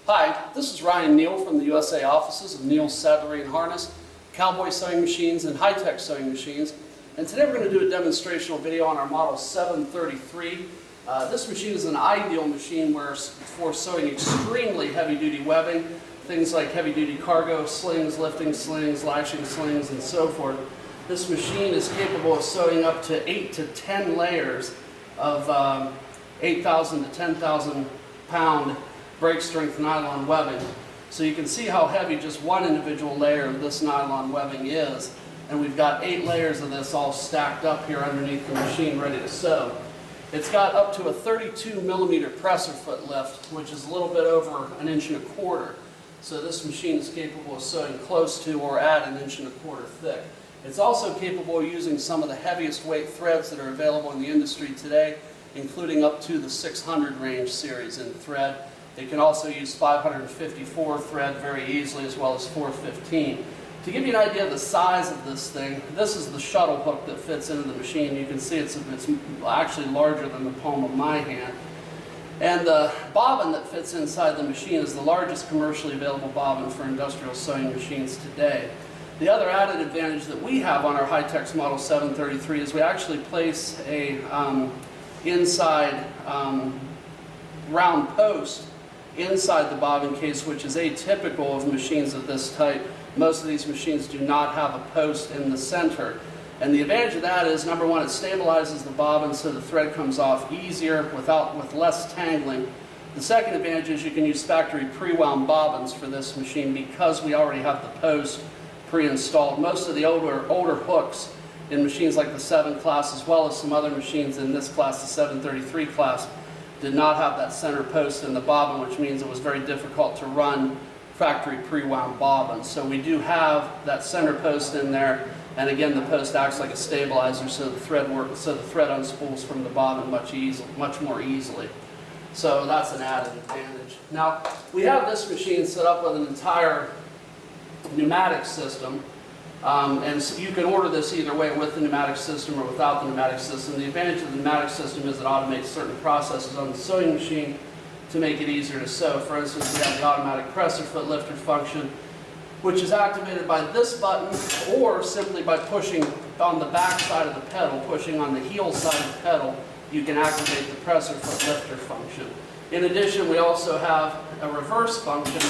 Hi, this is Ryan Neal from the USA offices of Neal Saddlery and Harness, Cowboy Sewing Machines, and High-Tech Sewing Machines. And today we're going to do a demonstrational video on our model 733. This machine is an ideal machine for sewing extremely heavy-duty webbing, things like heavy-duty cargo, slings, lifting slings, lashing slings, and so forth. This machine is capable of sewing up to 8 to 10 layers of 8,000 to 10,000 pound break strength nylon webbing. So you can see how heavy just one individual layer of this nylon webbing is. And we've got 8 layers of this all stacked up here underneath the machine ready to sew. It's got up to a 32 millimeter presser foot lift, which is a little bit over 1.25 inches. So this machine is capable of sewing close to or at 1.25 inches thick. It's also capable of using some of the heaviest weight threads that are available in the industry today, including up to the 600 range series in thread. It can also use 554 thread very easily, as well as 415. To give you an idea of the size of this thing, this is the shuttle hook that fits into the machine. You can see it's actually larger than the palm of my hand. And the bobbin that fits inside the machine is the largest commercially available bobbin for industrial sewing machines today. The other added advantage that we have on our High-Tech Model 733 is we actually place a inside round post inside the bobbin case, which is atypical of machines of this type. Most of these machines do not have a post in the center. And the advantage of that is, number one, it stabilizes the bobbin so the thread comes off easier with less tangling. The second advantage is you can use factory pre-wound bobbins for this machine because we already have the post pre-installed. Most of the older hooks in machines like the 7 class, as well as some other machines in this class, the 733 class, did not have that center post in the bobbin, which means it was very difficult to run factory pre-wound bobbins. So we do have that center post in there, and again the post acts like a stabilizer, so the thread unspools from the bobbin much more easily. So that's an added advantage. Now we have this machine set up with an entire pneumatic system. And so you can order this either way, with the pneumatic system or without the pneumatic system. The advantage of the pneumatic system is it automates certain processes on the sewing machine to make it easier to sew. For instance, we have the automatic presser foot lifter function, which is activated by this button or simply by pushing on the back side of the pedal, pushing on the heel side of the pedal, you can activate the presser foot lifter function. In addition, we also have a reverse function,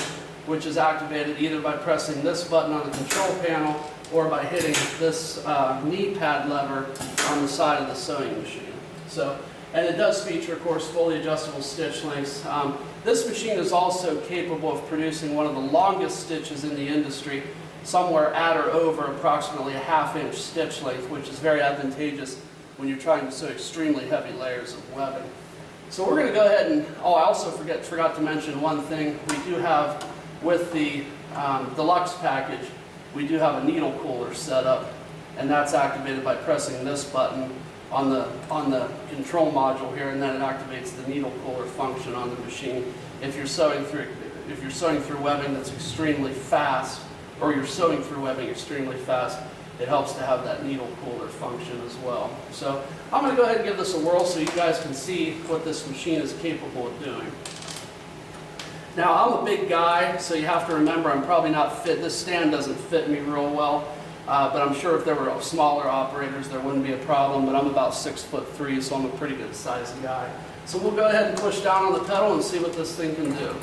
which is activated either by pressing this button on the control panel or by hitting this knee pad lever on the side of the sewing machine. And it does feature, of course, fully adjustable stitch lengths. This machine is also capable of producing one of the longest stitches in the industry, somewhere at or over approximately a 1/2 inch stitch length, which is very advantageous when you're trying to sew extremely heavy layers of webbing. So we're going to go ahead and, I also forgot to mention one thing. We do have, with the deluxe package, we do have a needle cooler set up, and that's activated by pressing this button on the control module here, and then it activates the needle cooler function on the machine. If you're sewing through webbing that's extremely fast, or you're sewing through webbing extremely fast, it helps to have that needle cooler function as well. So I'm going to go ahead and give this a whirl so you guys can see what this machine is capable of doing. Now, I'm a big guy, so you have to remember I'm probably not fit. This stand doesn't fit me real well, but I'm sure if there were smaller operators, there wouldn't be a problem, but I'm about 6'3", so I'm a pretty good sized guy. So we'll go ahead and push down on the pedal and see what this thing can do.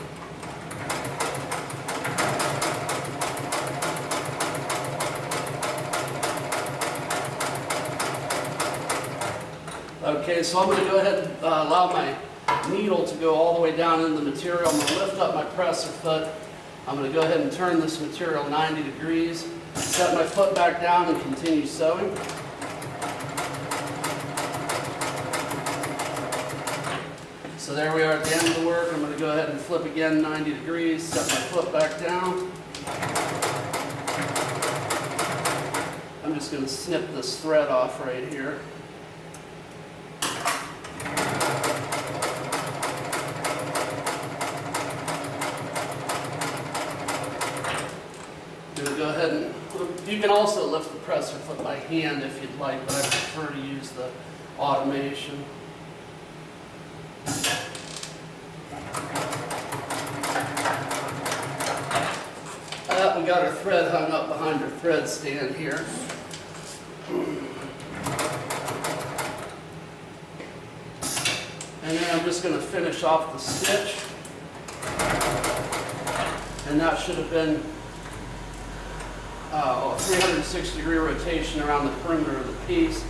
Okay, so I'm going to go ahead and allow my needle to go all the way down in the material. I'm going to lift up my presser foot. I'm going to go ahead and turn this material 90 degrees, set my foot back down and continue sewing. So there we are at the end of the work. I'm going to go ahead and flip again 90 degrees, set my foot back down. I'm just going to snip this thread off right here. Go ahead and, you can also lift the presser foot by hand if you'd like, but I prefer to use the automation. we got our thread hung up behind our thread stand here. And then I'm just going to finish off the stitch. And that should have been a 360-degree rotation around the perimeter of the piece.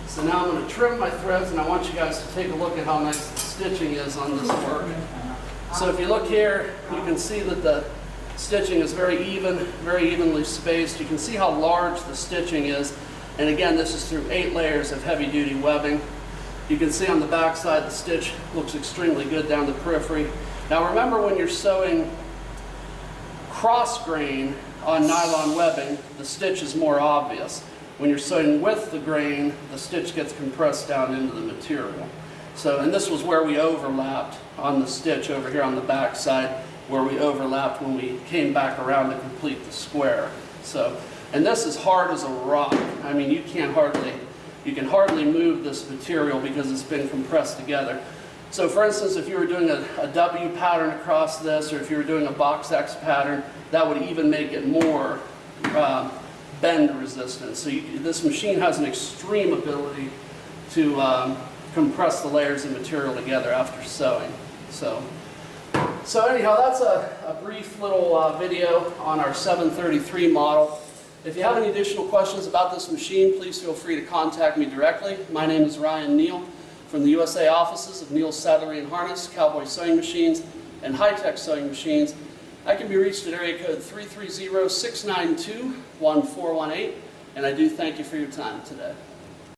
So now I'm going to trim my threads, and I want you guys to take a look at how nice the stitching is on this work. So if you look here, you can see that the stitching is very even, very evenly spaced. You can see how large the stitching is. And again, this is through 8 layers of heavy-duty webbing. You can see on the back side the stitch looks extremely good down the periphery. Now remember, when you're sewing cross grain on nylon webbing, the stitch is more obvious. When you're sewing with the grain, the stitch gets compressed down into the material. So, and this was where we overlapped on the stitch over here on the back side, where we overlapped when we came back around to complete the square. So, and this is hard as a rock. I mean, you can hardly move this material because it's been compressed together. So for instance, if you were doing a W pattern across this, or if you were doing a box X pattern, that would even make it more bend resistant. So this machine has an extreme ability to compress the layers of material together after sewing. So anyhow, that's a brief little video on our 733 model. If you have any additional questions about this machine, please feel free to contact me directly. My name is Ryan Neal from the USA offices of Neal's Saddlery and Harness, Cowboy Sewing Machines, and High-Tech Sewing Machines. I can be reached at area code 330-692-1418, and I do thank you for your time today.